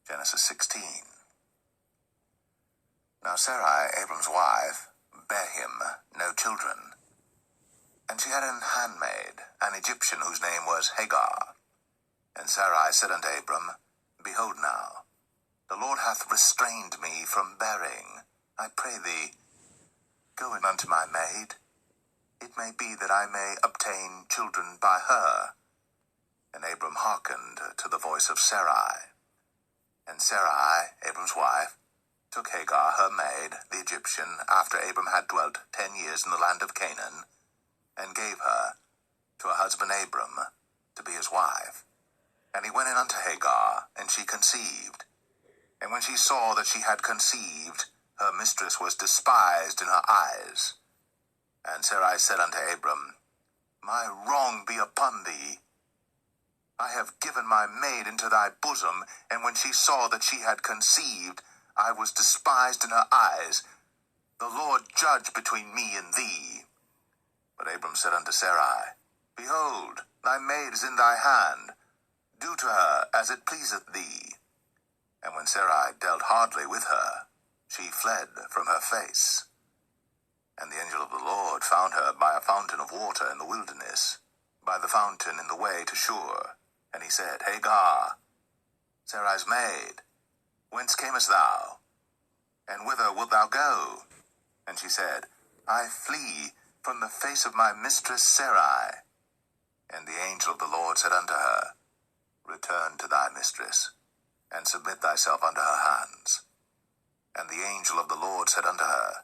Genesis 16. Now Sarai, Abram's wife, bare him no children. And she had an handmaid, an Egyptian, whose name was Hagar. And Sarai said unto Abram, Behold now, the Lord hath restrained me from bearing. I pray thee, go in unto my maid. It may be that I may obtain children by her. And Abram hearkened to the voice of Sarai. And Sarai, Abram's wife, took Hagar, her maid, the Egyptian, after Abram had dwelt 10 years in the land of Canaan, and gave her to her husband Abram to be his wife. And he went in unto Hagar, and she conceived. And when she saw that she had conceived, her mistress was despised in her eyes. And Sarai said unto Abram, My wrong be upon thee. I have given my maid into thy bosom, and when she saw that she had conceived, I was despised in her eyes. The Lord judge between me and thee. But Abram said unto Sarai, Behold, thy maid is in thy hand. Do to her as it pleaseth thee. And when Sarai dealt hardly with her, she fled from her face. And the angel of the Lord found her by a fountain of water in the wilderness, by the fountain in the way to Shur. And he said, Hagar, Sarai's maid, whence camest thou? And whither wilt thou go? And she said, I flee from the face of my mistress Sarai. And the angel of the Lord said unto her, Return to thy mistress, and submit thyself unto her hands. And the angel of the Lord said unto her,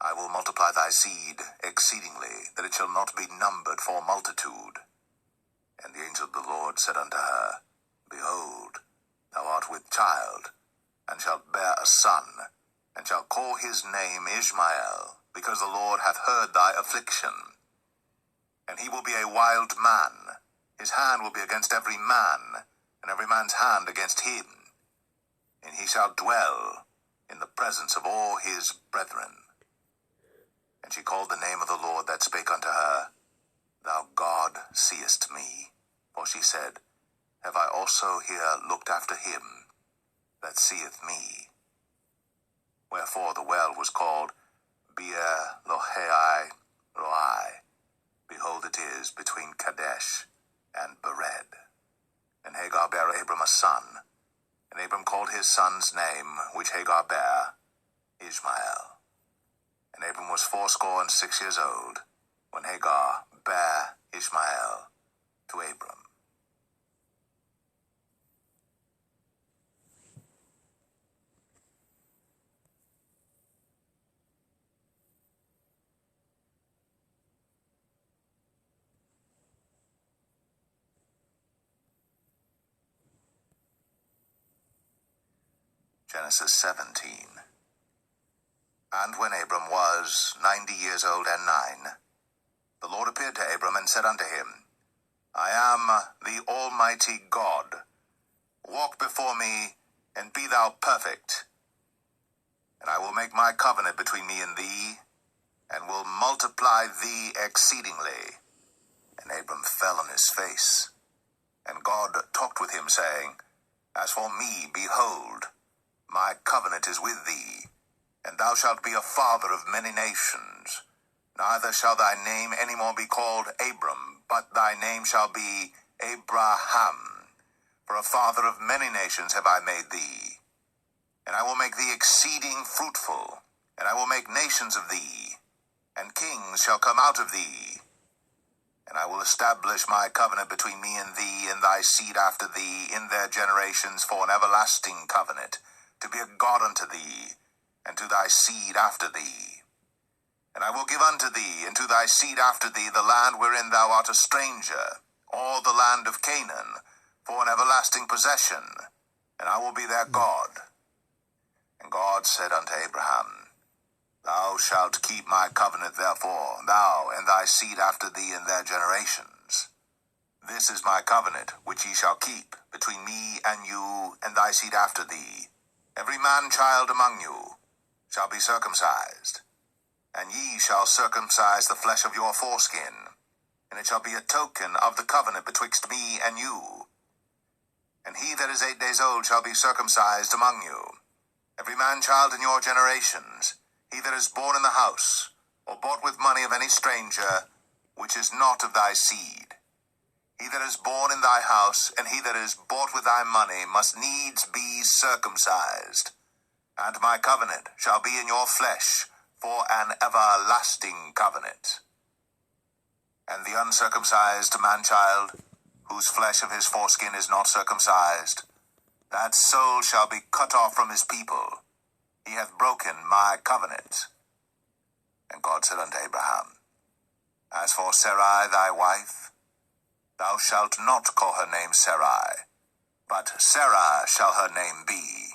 I will multiply thy seed exceedingly, that it shall not be numbered for multitude. And the angel of the Lord said unto her, Behold, thou art with child, and shalt bear a son, and shalt call his name Ishmael, because the Lord hath heard thy affliction. And he will be a wild man. His hand will be against every man, and every man's hand against him. And he shall dwell in the presence of all his brethren. And she called the name of the Lord that spake unto her, Thou God seest me. For she said, Have I also here looked after him that seeth me? Wherefore the well was called Beer Lohai Roi. Behold, it is between Kadesh and Bered. And Hagar bare Abram a son, and Abram called his son's name, which Hagar bare, Ishmael. And Abram was 86 years old, when Hagar bare Ishmael to Abram. Genesis 17. And when Abram was 90 years old and 9, the Lord appeared to Abram and said unto him, I am the Almighty God. Walk before me, and be thou perfect. And I will make my covenant between me and thee, and will multiply thee exceedingly. And Abram fell on his face. And God talked with him, saying, As for me, behold, my covenant is with thee, and thou shalt be a father of many nations. Neither shall thy name any more be called Abram, but thy name shall be Abraham. For a father of many nations have I made thee. And I will make thee exceeding fruitful, and I will make nations of thee, and kings shall come out of thee. And I will establish my covenant between me and thee and thy seed after thee in their generations for an everlasting covenant, to be a God unto thee, and to thy seed after thee. And I will give unto thee, and to thy seed after thee, the land wherein thou art a stranger, all the land of Canaan, for an everlasting possession, and I will be their God. And God said unto Abraham, Thou shalt keep my covenant therefore, thou and thy seed after thee in their generations. This is my covenant which ye shall keep between me and you and thy seed after thee. Every man-child among you shall be circumcised, and ye shall circumcise the flesh of your foreskin, and it shall be a token of the covenant betwixt me and you. And he that is 8 days old shall be circumcised among you. Every man-child in your generations, he that is born in the house, or bought with money of any stranger, which is not of thy seed. He that is born in thy house, and he that is bought with thy money, must needs be circumcised. And my covenant shall be in your flesh, for an everlasting covenant. And the uncircumcised man-child, whose flesh of his foreskin is not circumcised, that soul shall be cut off from his people. He hath broken my covenant. And God said unto Abraham, As for Sarai thy wife, thou shalt not call her name Sarai, but Sarah shall her name be.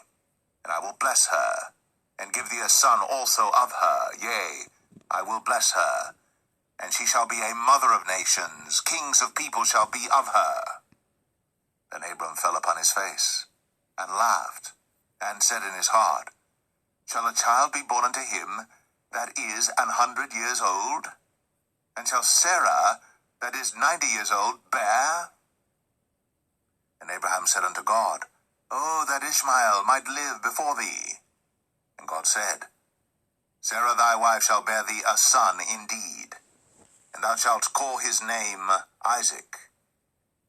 And I will bless her, and give thee a son also of her. Yea, I will bless her, and she shall be a mother of nations. Kings of people shall be of her. Then Abram fell upon his face, and laughed, and said in his heart, Shall a child be born unto him that is 100 years old? And shall Sarah, that is 90 years old, bear? And Abraham said unto God, Oh, that Ishmael might live before thee. And God said, Sarah thy wife shall bear thee a son indeed, and thou shalt call his name Isaac.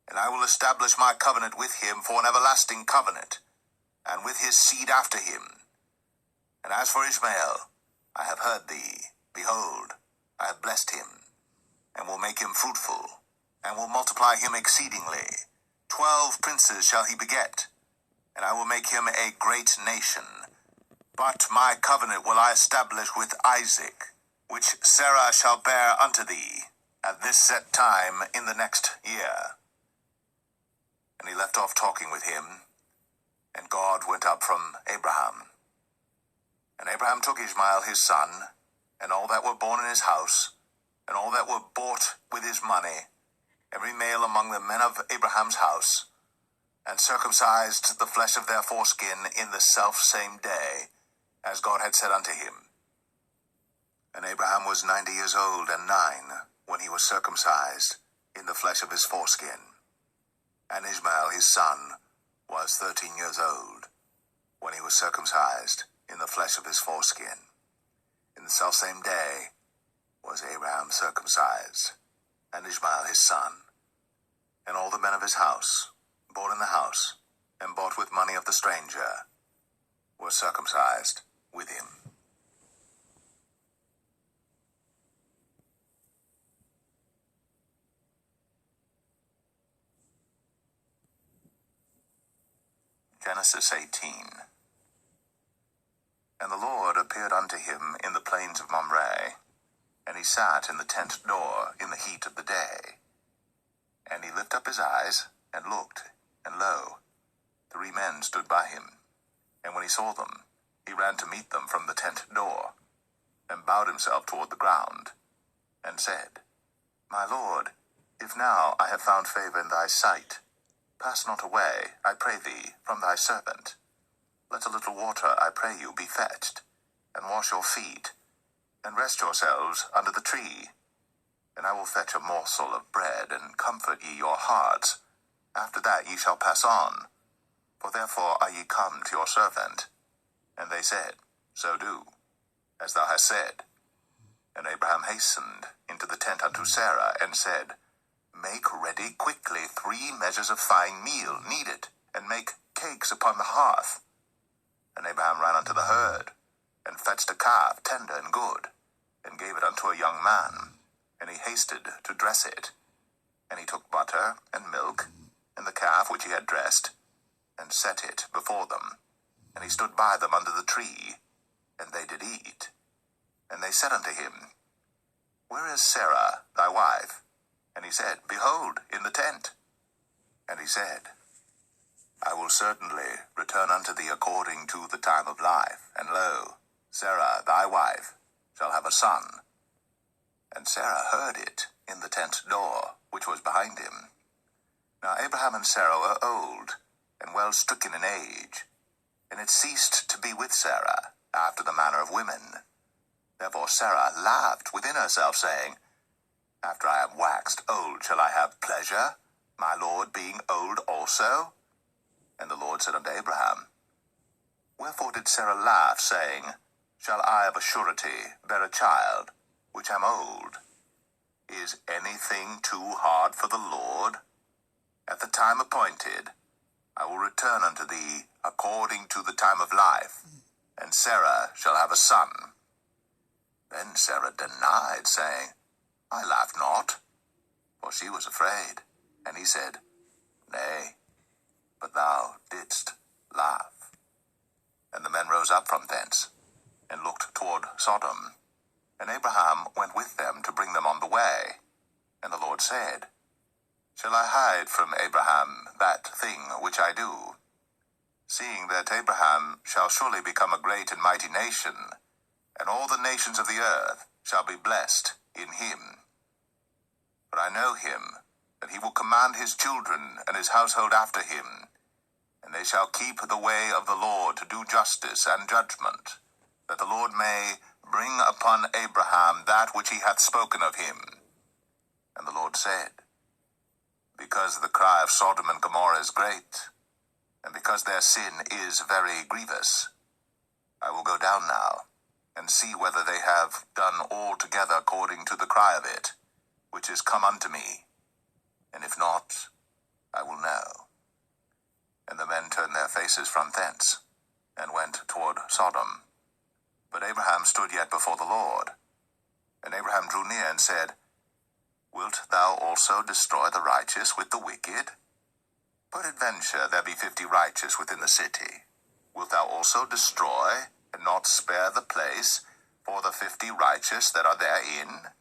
And I will establish my covenant with him for an everlasting covenant, and with his seed after him. And as for Ishmael, I have heard thee. Behold, I have blessed him, and will make him fruitful, and will multiply him exceedingly. 12 princes shall he beget, and I will make him a great nation. But my covenant will I establish with Isaac, which Sarah shall bear unto thee at this set time in the next year. And he left off talking with him, and God went up from Abraham. And Abraham took Ishmael his son, and all that were born in his house, and all that were bought with his money, every male among the men of Abraham's house, and circumcised the flesh of their foreskin in the selfsame day, as God had said unto him. And Abraham was 90 years old and 9 when he was circumcised in the flesh of his foreskin. And Ishmael his son was 13 years old when he was circumcised in the flesh of his foreskin. In the selfsame day was Abraham circumcised, and Ishmael his son, and all the men of his house, born in the house, and bought with money of the stranger, were circumcised with him. Genesis 18. And the Lord appeared unto him in the plains of Mamre, and he sat in the tent door in the heat of the day. And he lifted up his eyes, and looked, and lo, 3 men stood by him. And when he saw them, he ran to meet them from the tent door, and bowed himself toward the ground, and said, My Lord, if now I have found favor in thy sight, pass not away, I pray thee, from thy servant. Let a little water, I pray you, be fetched, and wash your feet, and rest yourselves under the tree. And I will fetch a morsel of bread, and comfort ye your hearts. After that ye shall pass on, for therefore are ye come to your servant. And they said, So do, as thou hast said. And Abraham hastened into the tent unto Sarah, and said, Make ready quickly 3 measures of fine meal, knead it, and make cakes upon the hearth. And Abraham ran unto the herd, and fetched a calf, tender and good, and gave it unto a young man, and he hasted to dress it. And he took butter and milk, and the calf which he had dressed, and set it before them. And he stood by them under the tree, and they did eat. And they said unto him, Where is Sarah thy wife? And he said, Behold, in the tent. And he said, I will certainly return unto thee according to the time of life. And lo, Sarah thy wife shall have a son. And Sarah heard it in the tent door, which was behind him. Now Abraham and Sarah were old, and well stricken in age, and it ceased to be with Sarah after the manner of women. Therefore Sarah laughed within herself, saying, After I am waxed old shall I have pleasure, my Lord being old also? And the Lord said unto Abraham, Wherefore did Sarah laugh, saying, Shall I of a surety bear a child, which am old? Is anything too hard for the Lord? At the time appointed, I will return unto thee according to the time of life, and Sarah shall have a son. Then Sarah denied, saying, I laughed not, for she was afraid. And he said, Nay, but thou didst laugh. And the men rose up from thence, and looked toward Sodom. And Abraham went with them to bring them on the way. And the Lord said, Shall I hide from Abraham that thing which I do? Seeing that Abraham shall surely become a great and mighty nation, and all the nations of the earth shall be blessed in him. For I know him, that he will command his children and his household after him, and they shall keep the way of the Lord to do justice and judgment, that the Lord may bring upon Abraham that which he hath spoken of him. And the Lord said, Because the cry of Sodom and Gomorrah is great, and because their sin is very grievous, I will go down now, and see whether they have done altogether according to the cry of it, which is come unto me. And if not, I will know. And the men turned their faces from thence, and went toward Sodom. But Abraham stood yet before the Lord. And Abraham drew near and said, Wilt thou also destroy the righteous with the wicked? Peradventure there be 50 righteous within the city. Wilt thou also destroy, and not spare the place, for the 50 righteous that are therein?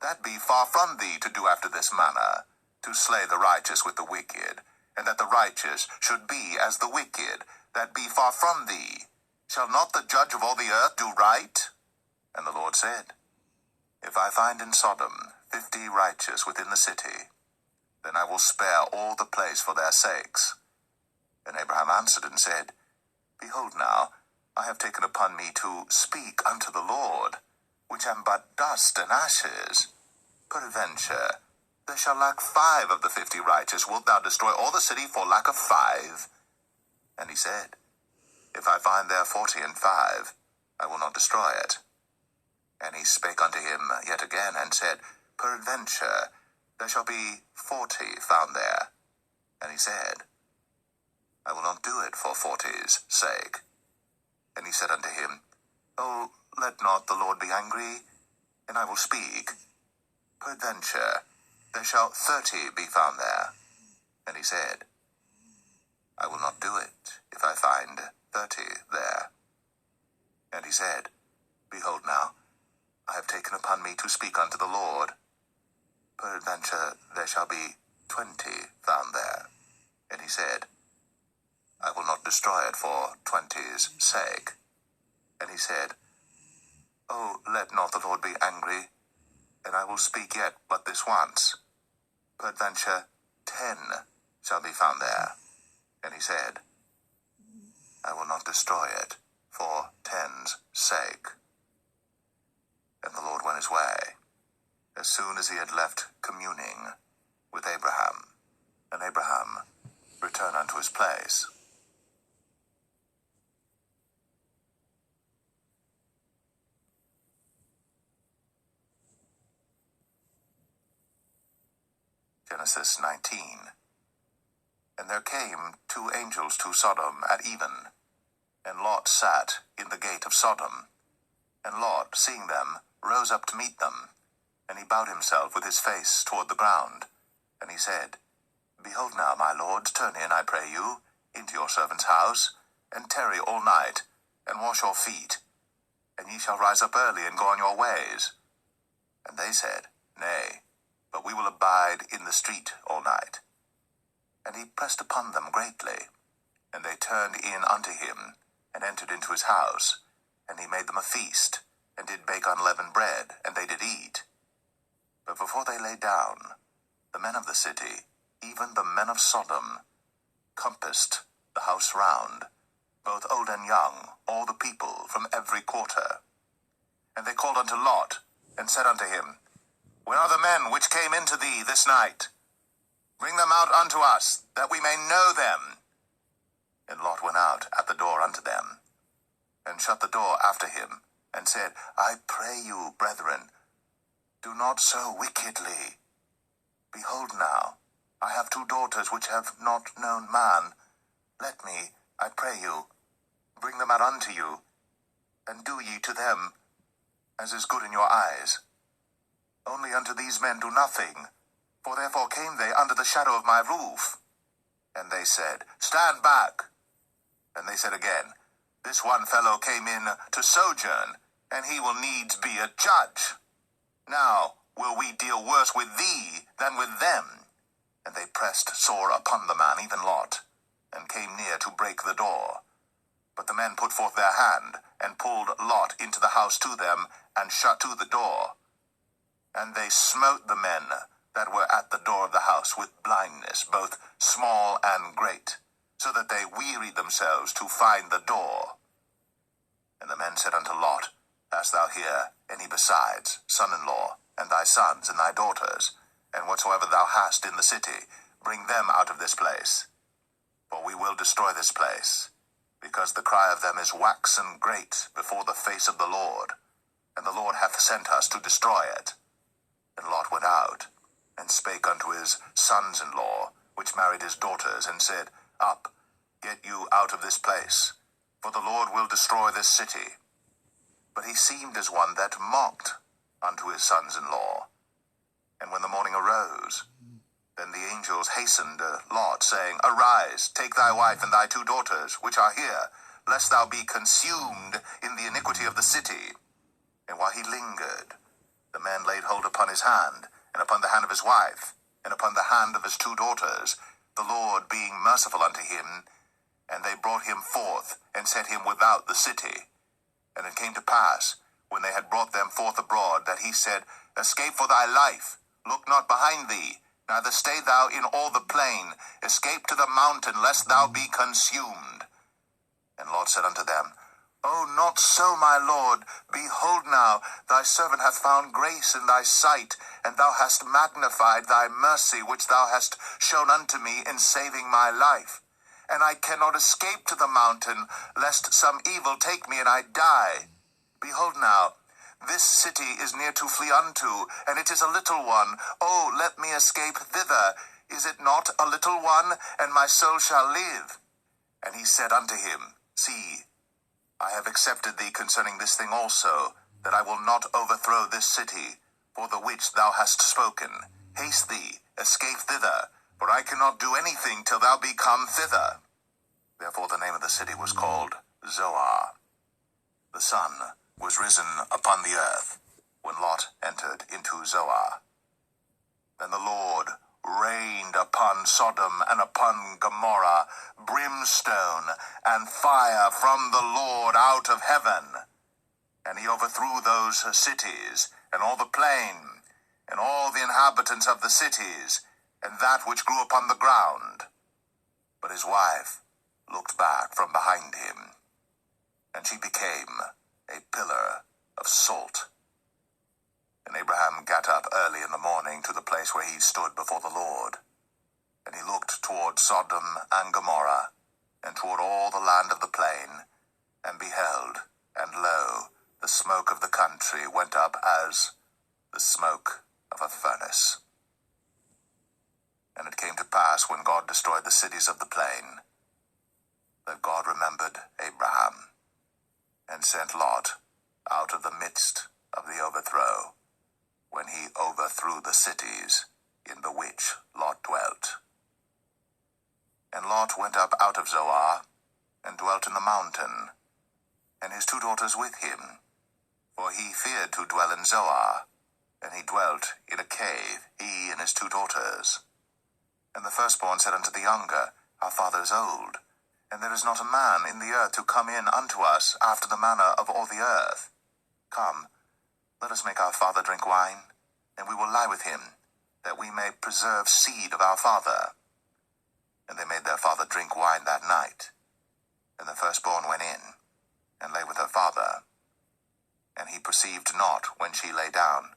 That be far from thee to do after this manner, to slay the righteous with the wicked, and that the righteous should be as the wicked. That be far from thee. Shall not the judge of all the earth do right? And the Lord said, If I find in Sodom 50 righteous within the city, then I will spare all the place for their sakes. And Abraham answered and said, Behold now, I have taken upon me to speak unto the Lord, which am but dust and ashes. Peradventure, there shall lack 5 of the 50 righteous. Wilt thou destroy all the city for lack of 5? And he said, If I find there 40 and 5, I will not destroy it. And he spake unto him yet again, and said, Peradventure, there shall be 40 found there. And he said, I will not do it for 40's sake. And he said unto him, Oh, let not the Lord be angry, and I will speak. Peradventure, there shall 30 be found there. And he said, I will not do it, if I find 30 there. And he said, Behold now, I have taken upon me to speak unto the Lord. Peradventure there shall be 20 found there. And he said, I will not destroy it for 20's sake. And he said, Oh, let not the Lord be angry, and I will speak yet but this once. Peradventure 10 shall be found there. And he said, I will not destroy it for 10's sake. And the Lord went his way, as soon as he had left communing with Abraham. And Abraham returned unto his place. Genesis 19. And there came 2 angels to Sodom at even, and Lot sat in the gate of Sodom. And Lot, seeing them, rose up to meet them, and he bowed himself with his face toward the ground. And he said, Behold now, my lords, turn in, I pray you, into your servant's house, and tarry all night, and wash your feet, and ye shall rise up early and go on your ways. And they said, Nay, but we will abide in the street all night. And he pressed upon them greatly. And they turned in unto him, and entered into his house. And he made them a feast, and did bake unleavened bread, and they did eat. But before they lay down, the men of the city, even the men of Sodom, compassed the house round, both old and young, all the people from every quarter. And they called unto Lot, and said unto him, Where are the men which came into thee this night? Bring them out unto us, that we may know them, And Lot went out at the door unto them, and shut the door after him, and said, I pray you, brethren, do not so wickedly. Behold now, I have 2 daughters which have not known man. Let me, I pray you, bring them out unto you, and do ye to them as is good in your eyes. Only unto these men do nothing, for therefore came they under the shadow of my roof. And they said, Stand back. And they said again, This one fellow came in to sojourn, and he will needs be a judge. Now will we deal worse with thee than with them. And they pressed sore upon the man, even Lot, and came near to break the door. But the men put forth their hand, and pulled Lot into the house to them, and shut to the door. And they smote the men that were at the door of the house with blindness, both small and great, so that they wearied themselves to find the door. And the men said unto Lot, Hast thou here any besides, son-in-law, and thy sons, and thy daughters, and whatsoever thou hast in the city, bring them out of this place. For we will destroy this place, because the cry of them is waxen great before the face of the Lord, and the Lord hath sent us to destroy it. And Lot went out, and spake unto his sons-in-law, which married his daughters, and said, Up, get you out of this place, for the Lord will destroy this city. But he seemed as one that mocked unto his sons-in-law. And when the morning arose, then the angels hastened Lot, saying, Arise, take thy wife and thy 2 daughters, which are here, lest thou be consumed in the iniquity of the city. And while he lingered, the man laid hold upon his hand, and upon the hand of his wife, and upon the hand of his 2 daughters, the Lord being merciful unto him. And they brought him forth, and set him without the city. And it came to pass, when they had brought them forth abroad, that he said, Escape for thy life, look not behind thee, neither stay thou in all the plain, escape to the mountain, lest thou be consumed. And Lot said unto them, O not so, my Lord, behold now, thy servant hath found grace in thy sight, and thou hast magnified thy mercy which thou hast shown unto me in saving my life. And I cannot escape to the mountain, lest some evil take me and I die. Behold now, this city is near to flee unto, and it is a little one. Oh, let me escape thither. Is it not a little one, and my soul shall live? And he said unto him, See, I have accepted thee concerning this thing also, that I will not overthrow this city, for the which thou hast spoken. Haste thee, escape thither, for I cannot do anything till thou be come thither. Therefore the name of the city was called Zoar. The sun was risen upon the earth, when Lot entered into Zoar. Then the Lord rained upon Sodom and upon Gomorrah brimstone and fire from the Lord out of heaven. And he overthrew those cities, and all the plain, and all the inhabitants of the cities, and that which grew upon the ground. But his wife looked back from behind him, and she became a pillar of salt. And Abraham got up early in the morning to the place where he stood before the Lord. And he looked toward Sodom and Gomorrah, and toward all the land of the plain, and beheld, and lo, the smoke of the country went up as the smoke of a furnace. And it came to pass, when God destroyed the cities of the plain, that God remembered Abraham, and sent Lot out of the midst of the overthrow, when he overthrew the cities in the which Lot dwelt. And Lot went up out of Zoar, and dwelt in the mountain, and his 2 daughters with him, for he feared to dwell in Zoar, and he dwelt in a cave, he and his 2 daughters. And the firstborn said unto the younger, Our father is old, and there is not a man in the earth to come in unto us after the manner of all the earth. Come, let us make our father drink wine, and we will lie with him, that we may preserve seed of our father. And they made their father drink wine that night. And the firstborn went in, and lay with her father. And he perceived not when she lay down,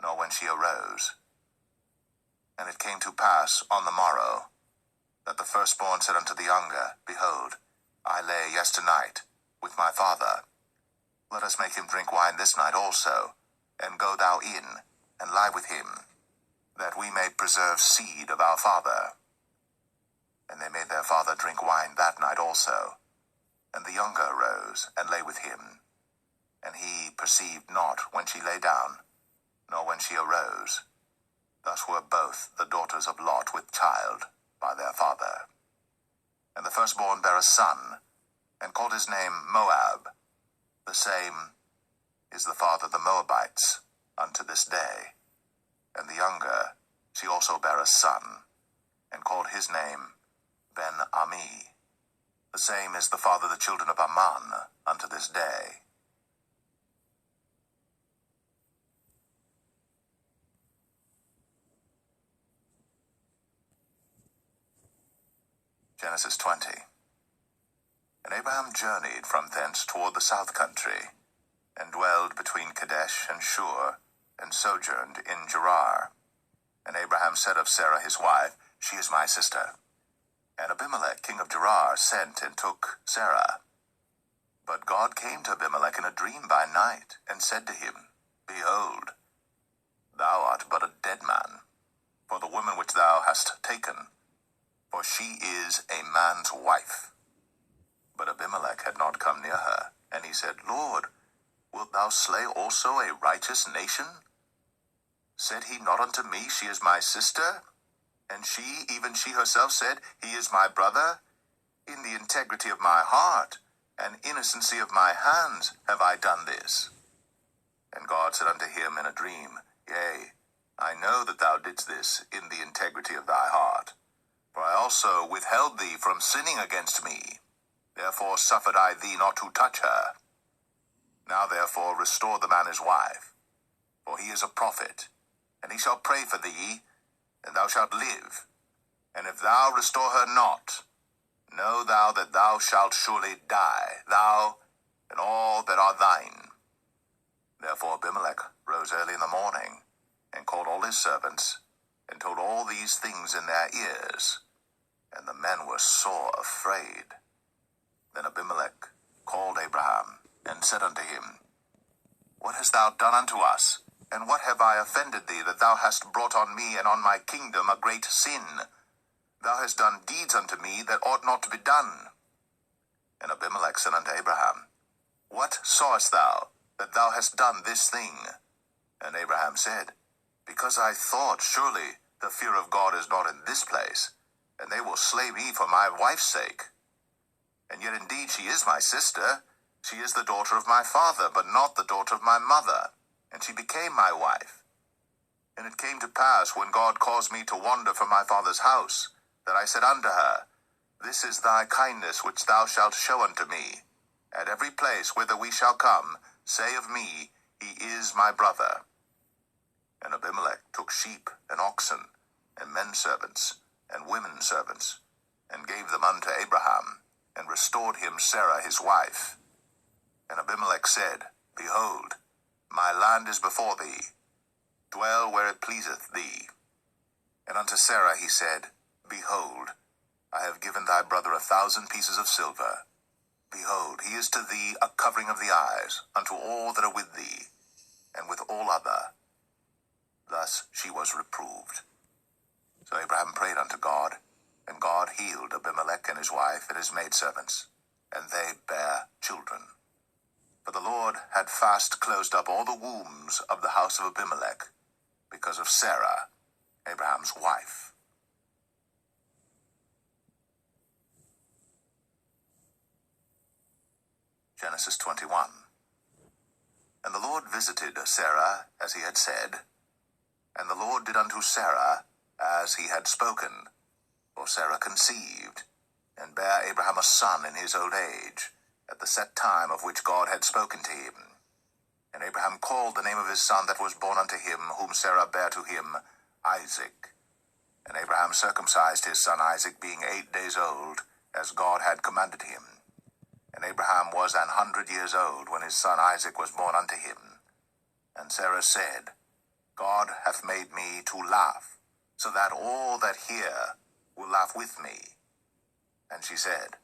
nor when she arose. And it came to pass on the morrow, that the firstborn said unto the younger, Behold, I lay yesternight with my father. Let us make him drink wine this night also, and go thou in, and lie with him, that we may preserve seed of our father. And they made their father drink wine that night also. And the younger arose, and lay with him. And he perceived not when she lay down, nor when she arose. Thus were both the daughters of Lot with child by their father. And the firstborn bare a son, and called his name Moab. The same is the father of the Moabites unto this day. And the younger, she also bare a son, and called his name Ben-Ami. The same is the father of the children of Ammon unto this day. Genesis 20. And Abraham journeyed from thence toward the south country, and dwelled between Kadesh and Shur, and sojourned in Gerar. And Abraham said of Sarah his wife, She is my sister. And Abimelech king of Gerar sent and took Sarah. But God came to Abimelech in a dream by night, and said to him, Behold, thou art but a dead man, for the woman which thou hast taken, for she is a man's wife. But Abimelech had not come near her, and he said, Lord, wilt thou slay also a righteous nation? Said he not unto me, She is my sister? And she, even she herself, said, He is my brother? In the integrity of my heart, and innocency of my hands, have I done this. And God said unto him in a dream, Yea, I know that thou didst this in the integrity of thy heart. For I also withheld thee from sinning against me. Therefore suffered I thee not to touch her. Now therefore restore the man his wife, for he is a prophet, and he shall pray for thee, and thou shalt live. And if thou restore her not, know thou that thou shalt surely die, thou and all that are thine. Therefore Abimelech rose early in the morning, and called all his servants, and told all these things in their ears. And the men were sore afraid. Then Abimelech called Abraham, and said unto him, What hast thou done unto us? And what have I offended thee, that thou hast brought on me and on my kingdom a great sin? Thou hast done deeds unto me that ought not to be done. And Abimelech said unto Abraham, What sawest thou, that thou hast done this thing? And Abraham said, Because I thought, surely the fear of God is not in this place, and they will slay me for my wife's sake. And yet indeed she is my sister. She is the daughter of my father, but not the daughter of my mother. And she became my wife. And it came to pass, when God caused me to wander from my father's house, that I said unto her, This is thy kindness which thou shalt show unto me. At every place whither we shall come, say of me, He is my brother. And Abimelech took sheep and oxen, and men servants, and women servants, and gave them unto Abraham, and restored him Sarah his wife. And Abimelech said, Behold, my land is before thee. Dwell where it pleaseth thee. And unto Sarah he said, Behold, I have given thy brother 1,000 pieces of silver. Behold, he is to thee a covering of the eyes, unto all that are with thee, and with all other. Thus she was reproved. So Abraham prayed unto God, and God healed Abimelech and his wife and his maidservants, and they bare children. For the Lord had fast closed up all the wombs of the house of Abimelech, because of Sarah, Abraham's wife. Genesis 21. And the Lord visited Sarah as he had said, and the Lord did unto Sarah as he had spoken. For Sarah conceived, and bare Abraham a son in his old age, at the set time of which God had spoken to him. And Abraham called the name of his son that was born unto him, whom Sarah bare to him, Isaac. And Abraham circumcised his son Isaac, being 8 days old, as God had commanded him. And Abraham was 100 years old when his son Isaac was born unto him. And Sarah said, God hath made me to laugh, so that all that hear will laugh with me. And she said,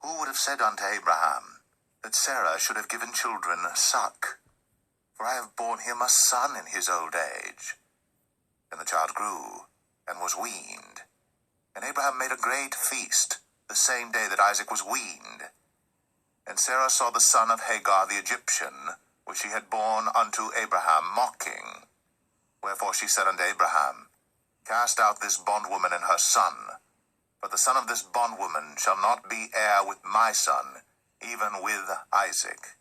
Who would have said unto Abraham that Sarah should have given children suck? For I have borne him a son in his old age. And the child grew, and was weaned. And Abraham made a great feast the same day that Isaac was weaned. And Sarah saw the son of Hagar the Egyptian, which she had borne unto Abraham, mocking. Wherefore she said unto Abraham, Cast out this bondwoman and her son, for the son of this bondwoman shall not be heir with my son, even with Isaac.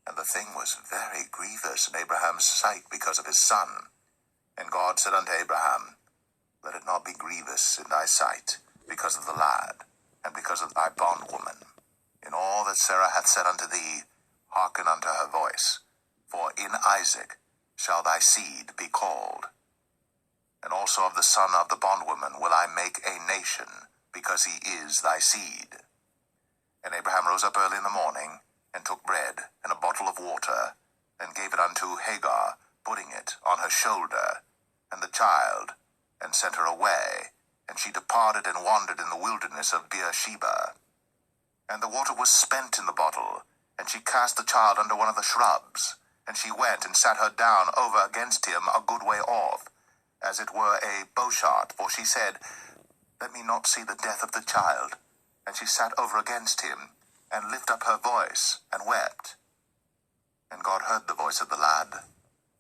And the thing was very grievous in Abraham's sight because of his son. And God said unto Abraham, Let it not be grievous in thy sight because of the lad, and because of thy bondwoman. In all that Sarah hath said unto thee, hearken unto her voice. For in Isaac shall thy seed be called. And also of the son of the bondwoman will I make a nation, because he is thy seed. And Abraham rose up early in the morning, and took bread and a bottle of water, and gave it unto Hagar, putting it on her shoulder, and the child, and sent her away. And she departed and wandered in the wilderness of Beersheba. And the water was spent in the bottle, and she cast the child under one of the shrubs. And she went and sat her down over against him a good way off, as it were a bowshot, for she said, Let me not see the death of the child. And she sat over against him, and lifted up her voice, and wept. And God heard the voice of the lad.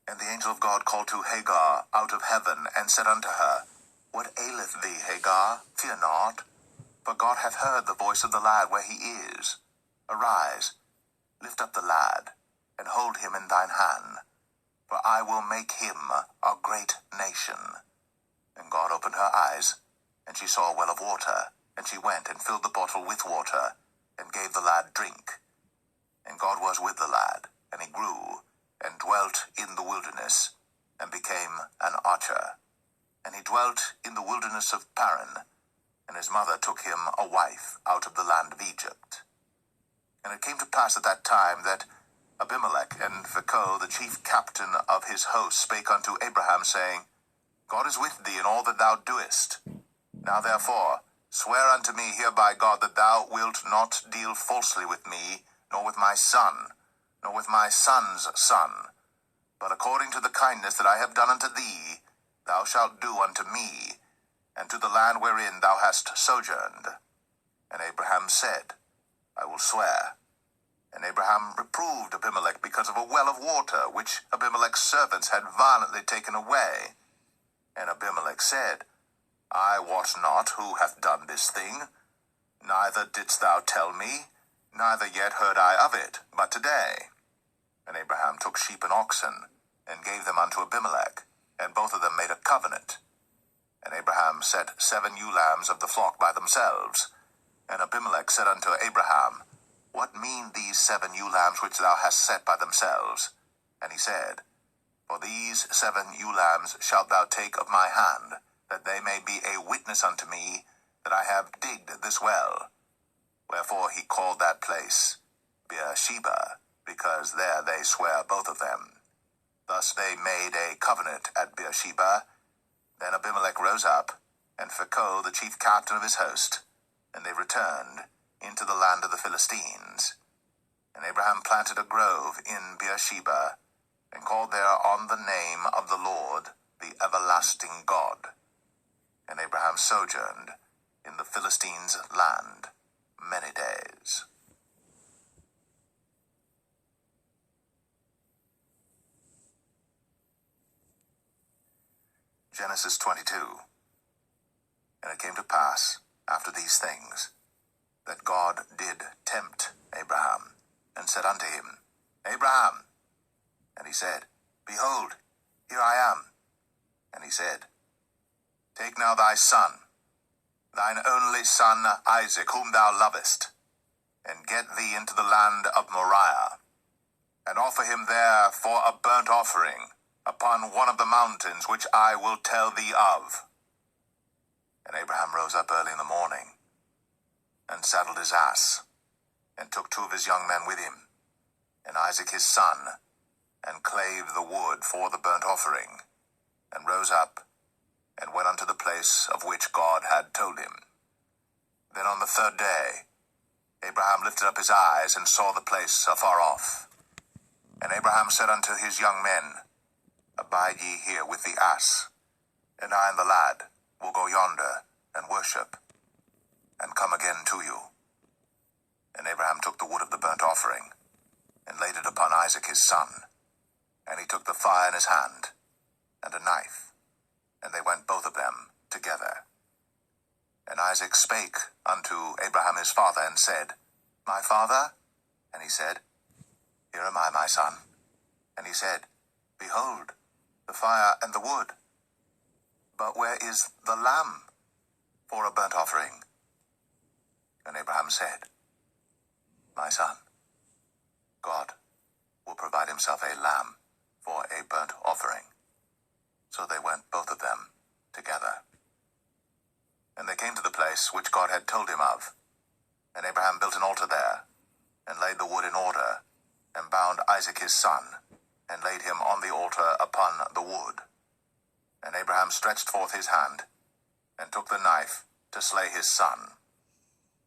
And the angel of God called to Hagar out of heaven, and said unto her, What aileth thee, Hagar? Fear not, for God hath heard the voice of the lad where he is. Arise, lift up the lad, and hold him in thine hand, for I will make him a great nation. And God opened her eyes, and she saw a well of water, and she went and filled the bottle with water, and gave the lad drink. And God was with the lad, and he grew, and dwelt in the wilderness, and became an archer. And he dwelt in the wilderness of Paran, and his mother took him a wife out of the land of Egypt. And it came to pass at that time that Abimelech and Phicol, the chief captain of his host, spake unto Abraham, saying, God is with thee in all that thou doest. Now therefore, swear unto me here by God that thou wilt not deal falsely with me, nor with my son, nor with my son's son. But according to the kindness that I have done unto thee, thou shalt do unto me, and to the land wherein thou hast sojourned. And Abraham said, I will swear. And Abraham reproved Abimelech because of a well of water, which Abimelech's servants had violently taken away. And Abimelech said, I wot not who hath done this thing, neither didst thou tell me, neither yet heard I of it, but today. And Abraham took sheep and oxen, and gave them unto Abimelech, and both of them made a covenant. And Abraham set 7 ewe lambs of the flock by themselves. And Abimelech said unto Abraham, What mean these 7 ewe lambs which thou hast set by themselves? And he said, For these 7 ewe lambs shalt thou take of my hand, that they may be a witness unto me that I have digged this well. Wherefore he called that place Beersheba, because there they sware both of them. Thus they made a covenant at Beersheba. Then Abimelech rose up, and Phicol, the chief captain of his host, and they returned into the land of the Philistines. And Abraham planted a grove in Beersheba, and called there on the name of the Lord, the everlasting God. And Abraham sojourned in the Philistines' land many days. Genesis 22. And it came to pass, after these things, that God did tempt Abraham, and said unto him, Abraham. And he said, Behold, here I am. And he said, Take now thy son, thine only son Isaac, whom thou lovest, and get thee into the land of Moriah, and offer him there for a burnt offering upon one of the mountains which I will tell thee of. And Abraham rose up early in the morning, and saddled his ass, and took 2 of his young men with him, and Isaac his son, and clave the wood for the burnt offering, and rose up, and went unto the place of which God had told him. Then on the third day, Abraham lifted up his eyes and saw the place afar off. And Abraham said unto his young men, Abide ye here with the ass, and I and the lad will go yonder and worship, and come again to you. And Abraham took the wood of the burnt offering, and laid it upon Isaac his son. And he took the fire in his hand, and a knife, and they went both of them together. And Isaac spake unto Abraham his father, and said, My father? And he said, Here am I, my son. And he said, Behold, the fire and the wood. But where is the lamb for a burnt offering? And Abraham said, My son, God will provide himself a lamb for a burnt offering. So they went both of them together. And they came to the place which God had told him of. And Abraham built an altar there, and laid the wood in order, and bound Isaac his son, and laid him on the altar upon the wood. And Abraham stretched forth his hand, and took the knife to slay his son.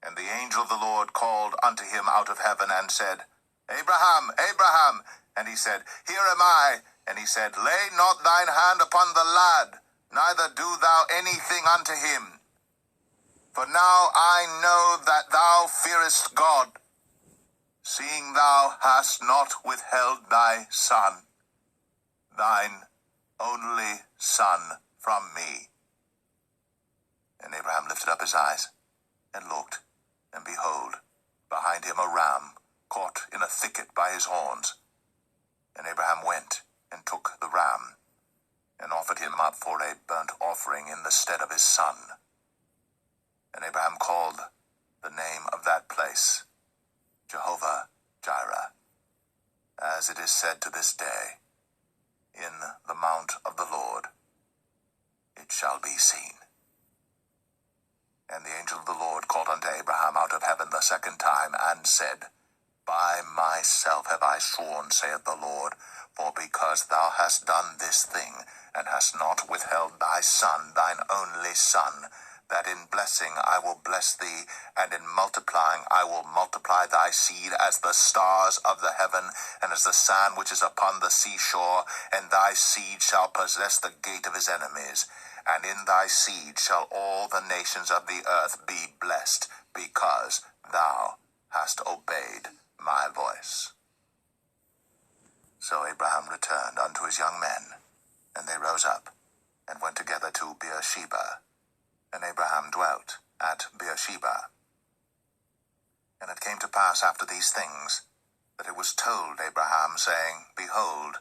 And the angel of the Lord called unto him out of heaven, and said, Abraham, Abraham! And he said, Here am I. And he said, Lay not thine hand upon the lad, neither do thou anything unto him. For now I know that thou fearest God, seeing thou hast not withheld thy son, thine only son, from me. And Abraham lifted up his eyes, and looked, and behold, behind him a ram, caught in a thicket by his horns. And Abraham went, and took the ram, and offered him up for a burnt offering in the stead of his son. And Abraham called the name of that place Jehovah Jireh, as it is said to this day, In the mount of the Lord it shall be seen. And the angel of the Lord called unto Abraham out of heaven the second time, and said, By myself have I sworn, saith the Lord, for because thou hast done this thing, and hast not withheld thy son, thine only son, that in blessing I will bless thee, and in multiplying I will multiply thy seed as the stars of the heaven, and as the sand which is upon the seashore, and thy seed shall possess the gate of his enemies. And in thy seed shall all the nations of the earth be blessed, because thou hast obeyed my voice. So Abraham returned unto his young men, and they rose up, and went together to Beersheba. And Abraham dwelt at Beersheba. And it came to pass after these things, that it was told Abraham, saying, Behold,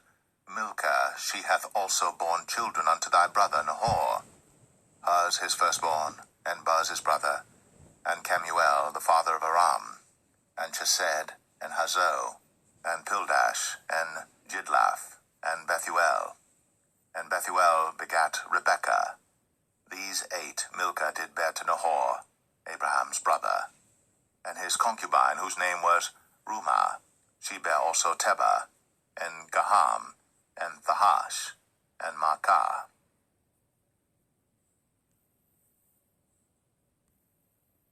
Milcah, she hath also borne children unto thy brother Nahor, Huz his firstborn, and Buz his brother, and Kemuel the father of Aram, and Chesed, and Hazo, and Pildash, and Jidlaph, and Bethuel. And Bethuel begat Rebekah. These 8 Milcah did bear to Nahor, Abraham's brother. And his concubine, whose name was Rumah, she bare also Tebah, and Gaham, and Thahash, and Maacah.